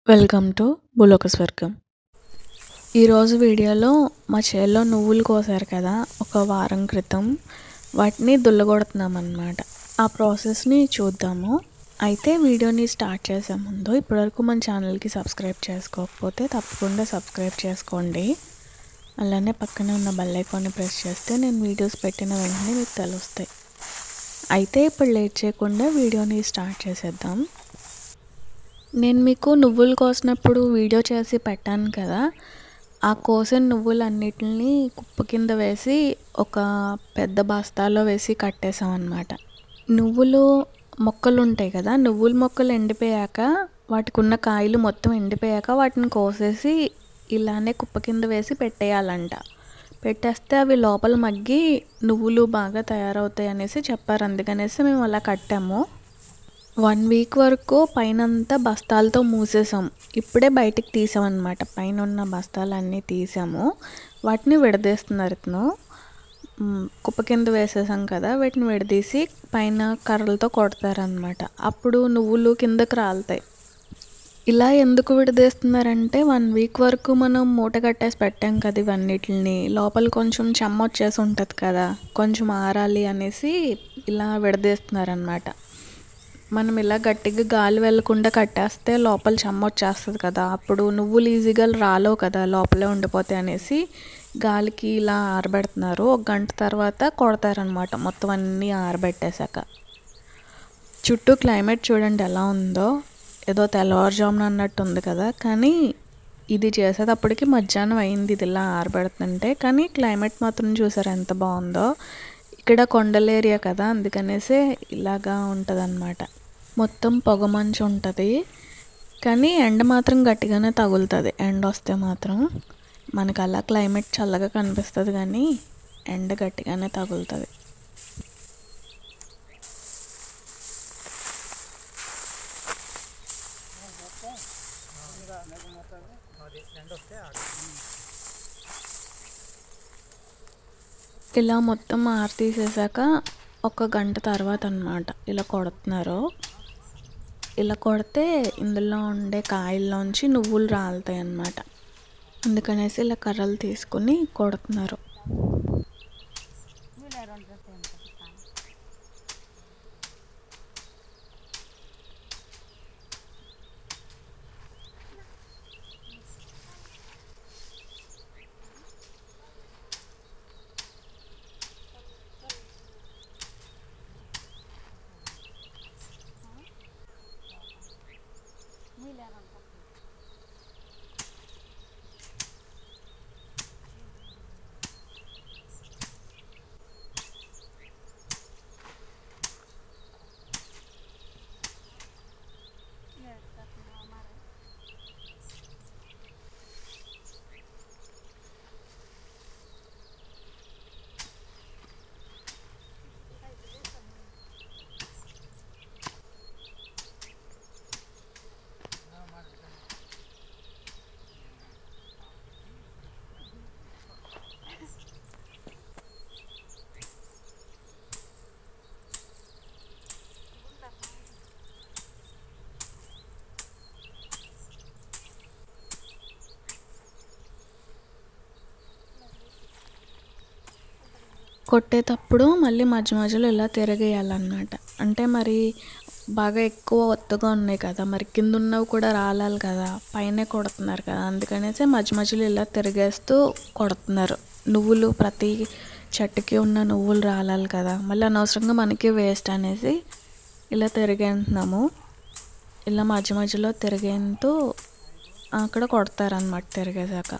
Welcome to భూలోక స్వర్గం. ఈరోజు వీడియోలో మా చేల్లో నువ్వులు కోసారు కదా, ఒక వారం క్రితం వాటిని దుల్లగొడుతున్నాం అన్నమాట. ఆ ప్రాసెస్ని చూద్దాము. అయితే వీడియోని స్టార్ట్ చేసే ముందు ఇప్పటివరకు మన ఛానల్కి సబ్స్క్రైబ్ చేసుకోకపోతే తప్పకుండా సబ్స్క్రైబ్ చేసుకోండి. అలానే పక్కనే ఉన్న బెల్ ఐకాన్ని ప్రెస్ చేస్తే నేను వీడియోస్ పెట్టిన వెంటనే మీకు తెలుస్తాయి. అయితే ఇప్పుడు లేట్ చేయకుండా వీడియోని స్టార్ట్ చేసేద్దాం. నేను మీకు నువ్వులు కోసినప్పుడు వీడియో చేసి పెట్టాను కదా, ఆ కోసిన నువ్వులన్నిటిని కుప్ప కింద వేసి ఒక పెద్ద బస్తాలో వేసి కట్టేసాం అన్నమాట. నువ్వులు మొక్కలు ఉంటాయి కదా, నువ్వుల మొక్కలు ఎండిపోయాక వాటికి ఉన్న కాయలు మొత్తం ఎండిపోయాక వాటిని కోసేసి ఇలానే కుప్ప కింద వేసి పెట్టేయాలంట. పెట్టేస్తే అవి లోపల మగ్గి నువ్వులు బాగా తయారవుతాయి అనేసి చెప్పారు. అందుకనేసి మేము అలా కట్టాము. 1 వీక్ వరకు పైనంతా బస్తాలతో మూసేసాం. ఇప్పుడే బయటికి తీసామన్నమాట. పైన ఉన్న బస్తాలన్నీ తీసాము. వాటిని విడదీస్తున్నారు ఇతను. కుప్ప కింద వేసేసాం కదా, వీటిని విడదీసి పైన కర్రలతో కొడతారనమాట. అప్పుడు నువ్వులు కిందకి రాలుతాయి. ఇలా ఎందుకు విడదీస్తున్నారంటే 1 వీక్ వరకు మనం మూట కట్టేసి పెట్టాం కదా ఇవన్నిటిని, లోపల కొంచెం చెమ్మ వచ్చేసి ఉంటుంది కదా, కొంచెం ఆరాలి అనేసి ఇలా విడదీస్తున్నారనమాట. మనం ఇలా గట్టిగా గాలి వెళ్ళకుండా కట్టేస్తే లోపల చెమ్మ వచ్చేస్తుంది కదా, అప్పుడు నువ్వులు ఈజీగా రాలేవు కదా, లోపలే ఉండిపోతాయి అనేసి గాలికి ఇలా ఆరబెడుతున్నారు. 1 గంట తర్వాత కొడతారనమాట మొత్తం అన్నీ ఆరబెట్టేశాక. చుట్టూ క్లైమేట్ చూడండి ఎలా ఉందో, ఏదో తెల్లవారుజామున అన్నట్టు ఉంది కదా, కానీ ఇది చేసేటప్పటికి మధ్యాహ్నం అయింది ఇది ఇలా ఆరబెడుతుంటే. కానీ క్లైమేట్ మాత్రం చూసారు ఎంత బాగుందో. ఇక్కడ కొండల ఏరియా కదా, అందుకనేసే ఇలాగా ఉంటుంది అన్నమాట. మొత్తం పొగ మంచు ఉంటుంది, కానీ ఎండ మాత్రం గట్టిగానే తగులుతుంది. ఎండ వస్తే మాత్రం మనకు అలా క్లైమేట్ చల్లగా కనిపిస్తుంది, కానీ ఎండ గట్టిగానే తగులుతుంది. ఇలా మొత్తం ఆరి తీసేసాక 1 గంట తర్వాత అన్నమాట ఇలా కొడుతున్నారు. ఇలా కొడితే ఇందులో ఉండే కాయల్లోంచి నువ్వులు రాలుతాయి అన్నమాట. అందుకనేసి ఇలా కర్రలు తీసుకుని కొడుతున్నారు. కొట్టేటప్పుడు మళ్ళీ మధ్య మధ్యలో ఇలా తిరగేయాలన్నమాట. అంటే మరి బాగా ఎక్కువ ఒత్తుగా ఉన్నాయి కదా, మరి కింద ఉన్నవి కూడా రాలాలి కదా, పైనే కొడుతున్నారు కదా, అందుకనేసి మధ్య మధ్యలో ఇలా తిరిగేస్తూ కొడుతున్నారు. నువ్వులు ప్రతి చెట్టుకి ఉన్న నువ్వులు రాలాలి కదా, మళ్ళీ అనవసరంగా మనకి వేస్ట్ అనేసి ఇలా తిరిగేంటున్నాము. ఇలా మధ్య మధ్యలో తిరిగేంటూ అక్కడ కొడతారనమాట తిరిగేసాక.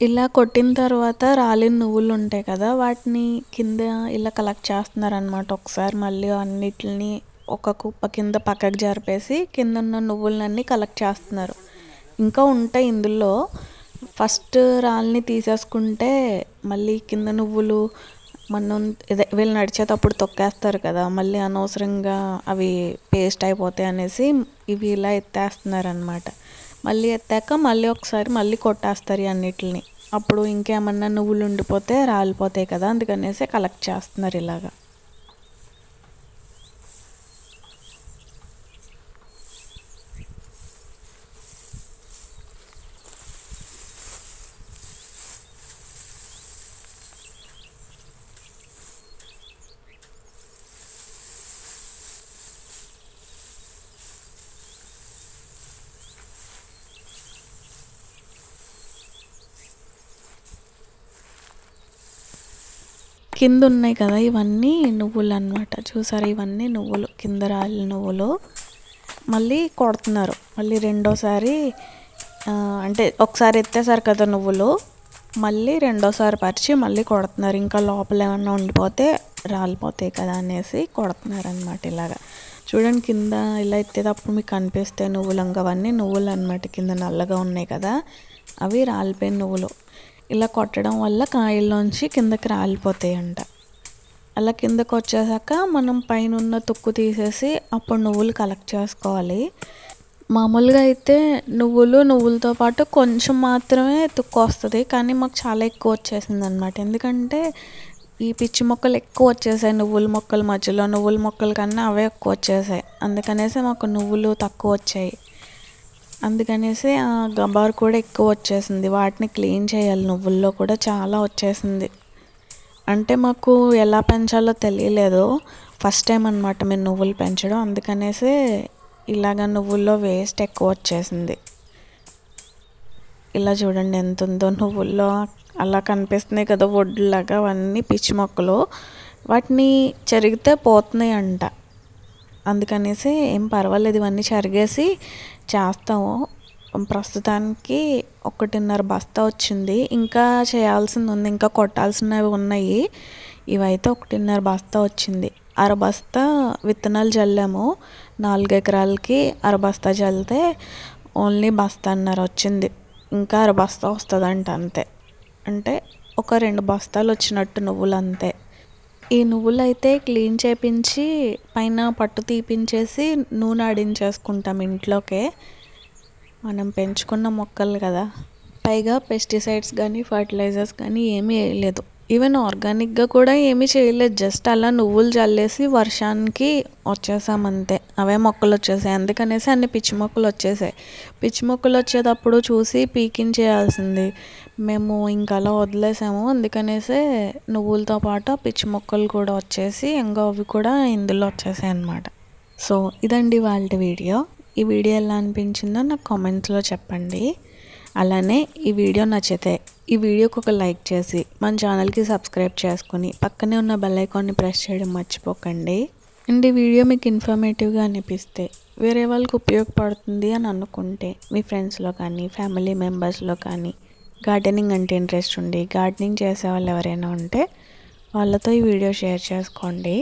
ఇలా కొట్టిన తర్వాత రాలిన నువ్వులు ఉంటాయి కదా, వాటిని కింద ఇలా కలెక్ట్ చేస్తున్నారనమాట. ఒకసారి మళ్ళీ అన్నిటిని ఒక కుప్ప కింద పక్కకు జరిపేసి కింద ఉన్న నువ్వులన్నీ కలెక్ట్ చేస్తున్నారు. ఇంకా ఉంటాయి ఇందులో. ఫస్ట్ రాళ్ళని తీసేసుకుంటే మళ్ళీ కింద నువ్వులు మనం వీళ్ళు నడిచేటప్పుడు తొక్కేస్తారు కదా, మళ్ళీ అనవసరంగా అవి పేస్ట్ అయిపోతాయి అనేసి ఇవి ఇలా ఎత్తేస్తున్నారనమాట. మళ్ళీ ఎత్తాక మళ్ళీ ఒకసారి మళ్ళీ కొట్టేస్తారు అన్నిటిని. అప్పుడు ఇంకేమన్నా నువ్వులు ఉండిపోతే రాలిపోతాయి కదా, అందుకనేసి కలెక్ట్ చేస్తున్నారు ఇలాగా. కింద ఉన్నాయి కదా ఇవన్నీ నువ్వులు అన్నమాట. చూసారు, ఇవన్నీ నువ్వులు, కింద రాలిన నువ్వులు. మళ్ళీ కొడుతున్నారు. మళ్ళీ రెండోసారి అంటే ఒకసారి ఎత్తేసారు కదా నువ్వులు, మళ్ళీ రెండోసారి పరిచి మళ్ళీ కొడుతున్నారు. ఇంకా లోపల ఏమన్నా ఉండిపోతే రాలిపోతాయి కదా అనేసి కొడుతున్నారు అనమాట. ఇలాగా చూడండి, కింద ఇలా ఎత్తేటప్పుడు మీకు కనిపిస్తాయి నువ్వులు. ఇంకా అవన్నీ నువ్వులు అనమాట. కింద నల్లగా ఉన్నాయి కదా, అవి రాలిపోయిన నువ్వులు. ఇలా కొట్టడం వల్ల కాయల్లోంచి కిందకి రాలిపోతాయంట. అలా కిందకి వచ్చేసాక మనం పైన ఉన్న తుక్కు తీసేసి అప్పుడు నువ్వులు కలెక్ట్ చేసుకోవాలి. మామూలుగా అయితే నువ్వులతో పాటు కొంచెం మాత్రమే తుక్కు వస్తుంది, కానీ మాకు చాలా ఎక్కువ వచ్చేసింది అనమాట. ఎందుకంటే ఈ పిచ్చి మొక్కలు ఎక్కువ వచ్చేసాయి నువ్వుల మొక్కల మధ్యలో. నువ్వుల మొక్కల కన్నా అవే ఎక్కువ వచ్చేసాయి, అందుకనేసి మాకు నువ్వులు తక్కువ వచ్చాయి. అందుకనేసి ఆ గబార్ కూడా ఎక్కువ వచ్చేసింది. వాటిని క్లీన్ చేయాలి. నువ్వుల్లో కూడా చాలా వచ్చేసింది. అంటే మాకు ఎలా పెంచాలో తెలియలేదు, ఫస్ట్ టైం అనమాట మేము నువ్వులు పెంచడం. అందుకనేసి ఇలాగ నువ్వుల్లో వేస్ట్ ఎక్కువ వచ్చేసింది. ఇలా చూడండి ఎంత ఉందో నువ్వుల్లో. అలా కనిపిస్తున్నాయి కదా వడ్లాగా, అవన్నీ పిచ్చి మొక్కలు. వాటిని చెరిగితే పోతున్నాయి అంట. అందుకనేసి ఏం పర్వాలేదు, ఇవన్నీ చెరిగేసి చేస్తాము. ప్రస్తుతానికి 1.5 బస్తా వచ్చింది. ఇంకా చేయాల్సింది ఉంది, ఇంకా కొట్టాల్సినవి ఉన్నాయి. ఇవైతే 1.5 బస్తా వచ్చింది. 1/2 బస్తా విత్తనాలు చల్లాము. 4 ఎకరాలకి 1/2 బస్తా చల్లితే ఓన్లీ 1.5 బస్తా వచ్చింది. ఇంకా 1/2 బస్తా వస్తుందంట అంతే. అంటే ఒక 2 బస్తాలు వచ్చినట్టు నువ్వులు అంతే. ఈ నువ్వులు అయితే క్లీన్ చేపించి పైన పట్టు తీపించేసి నూనె ఆడించేసుకుంటాం ఇంట్లోకే. మనం పెంచుకున్న మొక్కలు కదా. పైగా పెస్టిసైడ్స్ కానీ ఫర్టిలైజర్స్ కానీ ఏమీ వేయలేదు. ఈవెన్ ఆర్గానిక్గా కూడా ఏమీ చేయలేదు. జస్ట్ అలా నువ్వులు చల్లేసి వర్షానికి వచ్చేసామంతే, అవే మొక్కలు వచ్చేసాయి. అందుకనేసి అన్ని పిచ్చి మొక్కలు వచ్చేసాయి. పిచ్చి మొక్కలు వచ్చేటప్పుడు చూసి పీకించేయాల్సింది. మేము ఇంకా అలా వదిలేసాము. అందుకనేసే నువ్వులతో పాటు పిచ్చి మొక్కలు కూడా వచ్చేసి ఇంకా అవి కూడా ఇందులో వచ్చేసాయి అన్నమాట. సో ఇదండి వాళ్ళ వీడియో. ఈ వీడియో ఎలా అనిపించిందో నాకు కామెంట్స్లో చెప్పండి. అలానే ఈ వీడియో నచ్చితే ఈ వీడియోకి ఒక లైక్ చేసి మన ఛానల్కి సబ్స్క్రైబ్ చేసుకుని పక్కనే ఉన్న బెల్ ఐకాన్ని ప్రెస్ చేయడం మర్చిపోకండి. అండ్ ఈ వీడియో మీకు ఇన్ఫర్మేటివ్గా అనిపిస్తే, వేరే వాళ్ళకి ఉపయోగపడుతుంది అని అనుకుంటే మీ ఫ్రెండ్స్లో కానీ ఫ్యామిలీ మెంబర్స్లో కానీ గార్డెనింగ్ అంటే ఇంట్రెస్ట్ ఉండి గార్డెనింగ్ చేసే వాళ్ళు ఎవరైనా ఉంటే వాళ్ళతో ఈ వీడియో షేర్ చేసుకోండి.